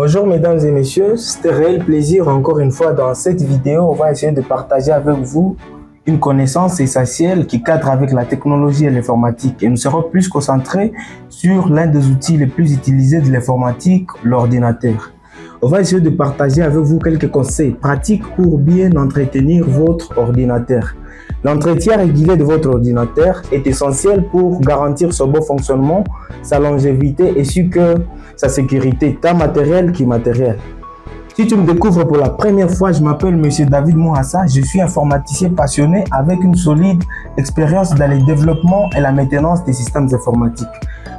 Bonjour mesdames et messieurs, c'est un réel plaisir encore une fois dans cette vidéo, on va essayer de partager avec vous une connaissance essentielle qui cadre avec la technologie et l'informatique. Et nous serons plus concentrés sur l'un des outils les plus utilisés de l'informatique, l'ordinateur. On va essayer de partager avec vous quelques conseils pratiques pour bien entretenir votre ordinateur. L'entretien régulier de votre ordinateur est essentiel pour garantir son bon fonctionnement, sa longévité ainsi que sa sécurité, tant matérielle qu'immatérielle. Si tu me découvres pour la première fois, je m'appelle Monsieur David Mouhassa, je suis informaticien passionné avec une solide expérience dans le développement et la maintenance des systèmes informatiques.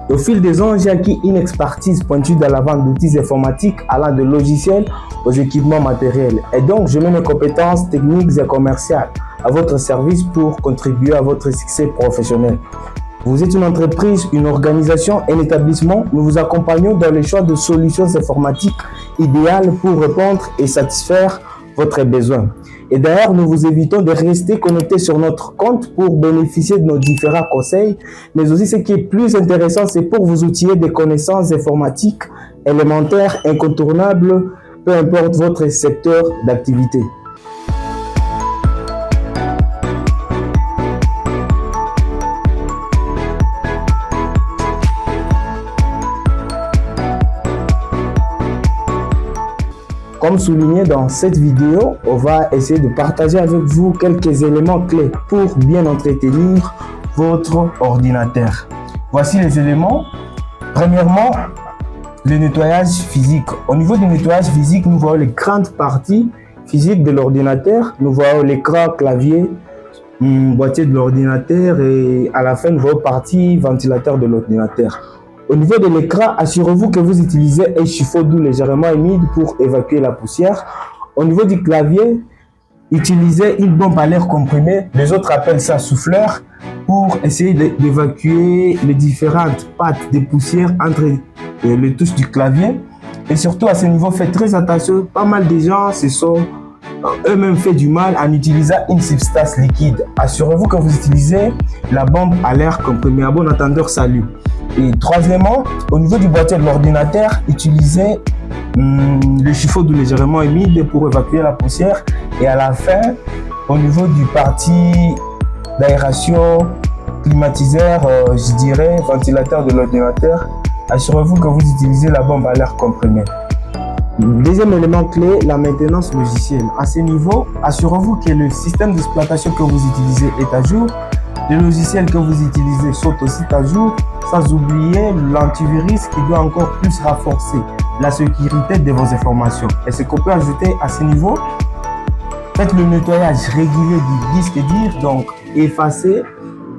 Au fil des ans, j'ai acquis une expertise pointue dans la vente d'outils informatiques allant de logiciels aux équipements matériels. Et donc, je mets mes compétences techniques et commerciales à votre service pour contribuer à votre succès professionnel. Vous êtes une entreprise, une organisation, un établissement. Nous vous accompagnons dans le choix de solutions informatiques idéales pour répondre et satisfaire votre besoin. Et d'ailleurs, nous vous invitons de rester connectés sur notre compte pour bénéficier de nos différents conseils. Mais aussi, ce qui est plus intéressant, c'est pour vous outiller des connaissances informatiques élémentaires, incontournables, peu importe votre secteur d'activité. Comme souligné dans cette vidéo, on va essayer de partager avec vous quelques éléments clés pour bien entretenir votre ordinateur. Voici les éléments. Premièrement, le nettoyage physique. Au niveau du nettoyage physique, nous voyons les grandes parties physiques de l'ordinateur. Nous voyons l'écran, clavier, boîtier de l'ordinateur et à la fin, nous voyons partie ventilateur de l'ordinateur. Au niveau de l'écran, assurez-vous que vous utilisez un chiffon doux légèrement humide pour évacuer la poussière. Au niveau du clavier, utilisez une bombe à l'air comprimée, les autres appellent ça souffleur, pour essayer d'évacuer les différentes pattes de poussière entre les touches du clavier. Et surtout à ce niveau, faites très attention, pas mal de gens se sont eux-mêmes fait du mal en utilisant une substance liquide. Assurez-vous que vous utilisez la bombe à l'air comprimée. À bon entendeur, salut. Et troisièmement, au niveau du boîtier de l'ordinateur, utilisez le chiffon doux légèrement humide pour évacuer la poussière. Et à la fin, au niveau du parti d'aération, climatiseur, je dirais ventilateur de l'ordinateur, assurez-vous que vous utilisez la bombe à l'air comprimée. Deuxième élément clé, la maintenance logicielle. À ce niveau, assurez-vous que le système d'exploitation que vous utilisez est à jour. Les logiciels que vous utilisez sont aussi à jour, sans oublier l'antivirus qui doit encore plus renforcer la sécurité de vos informations. Et ce qu'on peut ajouter à ce niveau, faites le nettoyage régulier du disque dur, donc effacez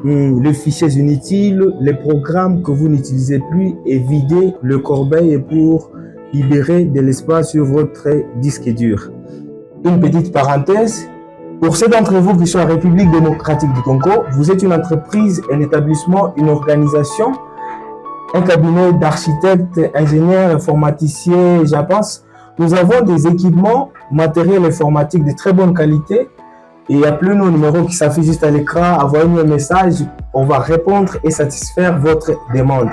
les fichiers inutiles, les programmes que vous n'utilisez plus et videz le corbeille pour libérer de l'espace sur votre disque dur. Une petite parenthèse. Pour ceux d'entre vous qui sont en République démocratique du Congo, vous êtes une entreprise, un établissement, une organisation, un cabinet d'architectes, ingénieurs, informaticiens, j'en passe. Nous avons des équipements matériels informatiques de très bonne qualité et appelez-nous au numéro qui s'affiche juste à l'écran, envoyez-nous un message, on va répondre et satisfaire votre demande.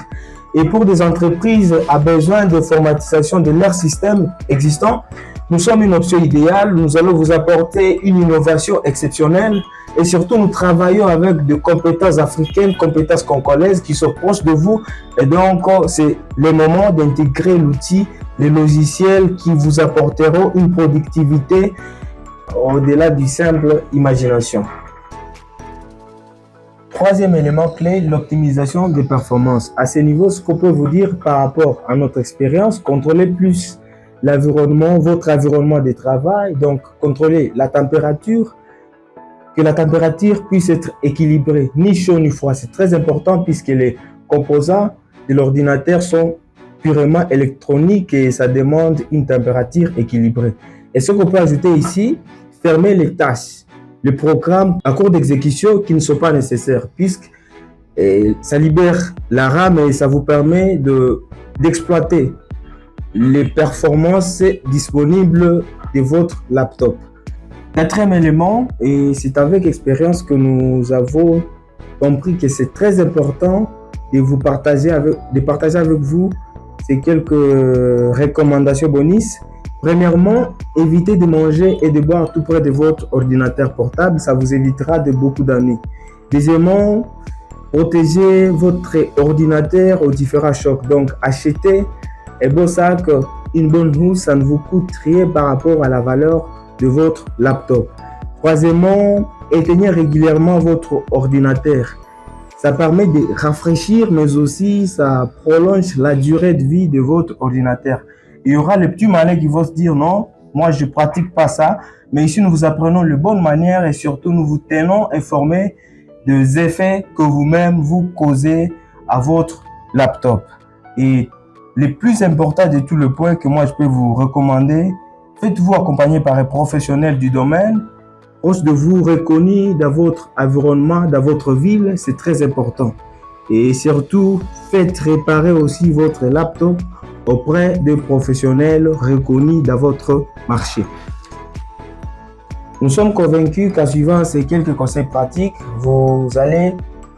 Et pour des entreprises à besoin d'informatisation de leur système existant, nous sommes une option idéale. Nous allons vous apporter une innovation exceptionnelle et surtout nous travaillons avec des compétences africaines, compétences congolaises qui sont proches de vous. Et donc, c'est le moment d'intégrer l'outil, les logiciels qui vous apporteront une productivité au-delà du simple imagination. Troisième élément clé, l'optimisation des performances. À ce niveau, ce qu'on peut vous dire par rapport à notre expérience, contrôlez plus l'environnement, votre environnement de travail, donc contrôlez la température, que la température puisse être équilibrée, ni chaud ni froid. C'est très important puisque les composants de l'ordinateur sont purement électroniques et ça demande une température équilibrée. Et ce qu'on peut ajouter ici, fermez les tâches, les programmes en cours d'exécution qui ne sont pas nécessaires puisque ça libère la RAM et ça vous permet d'exploiter les performances disponibles de votre laptop. Quatrième élément, et c'est avec expérience que nous avons compris que c'est très important de partager avec vous c'est quelques recommandations bonus. Premièrement, évitez de manger et de boire tout près de votre ordinateur portable, ça vous évitera de beaucoup d'ennuis. Deuxièmement, protégez votre ordinateur aux différents chocs. Donc, achetez un beau sac, une bonne housse, ça ne vous coûte rien par rapport à la valeur de votre laptop. Troisièmement, éteignez régulièrement votre ordinateur. Ça permet de rafraîchir, mais aussi ça prolonge la durée de vie de votre ordinateur. Il y aura les petits malins qui vont se dire non, moi je pratique pas ça, mais ici nous vous apprenons les bonnes manières et surtout nous vous tenons informés des effets que vous-même vous causez à votre laptop. Et le plus important de tous les points que moi je peux vous recommander, faites-vous accompagner par un professionnel du domaine, proche de vous, reconnu dans votre environnement, dans votre ville, c'est très important. Et surtout, faites réparer aussi votre laptop auprès de professionnels reconnus dans votre marché. Nous sommes convaincus qu'en suivant ces quelques conseils pratiques, vous allez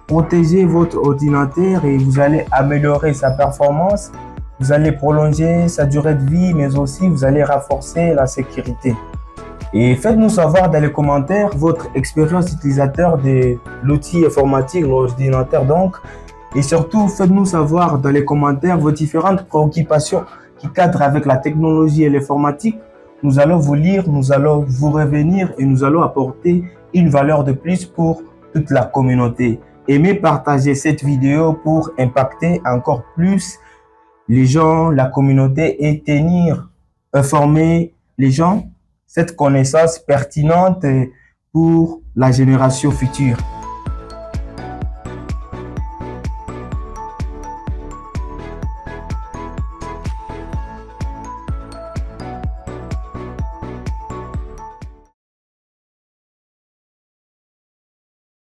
protéger votre ordinateur et vous allez améliorer sa performance, vous allez prolonger sa durée de vie, mais aussi vous allez renforcer la sécurité. Et faites-nous savoir dans les commentaires votre expérience utilisateur de l'outil informatique, l'ordinateur donc. Et surtout, faites-nous savoir dans les commentaires vos différentes préoccupations qui cadrent avec la technologie et l'informatique. Nous allons vous lire, nous allons vous revenir et nous allons apporter une valeur de plus pour toute la communauté. Aimez partager cette vidéo pour impacter encore plus les gens, la communauté et tenir informés les gens cette connaissance pertinente pour la génération future.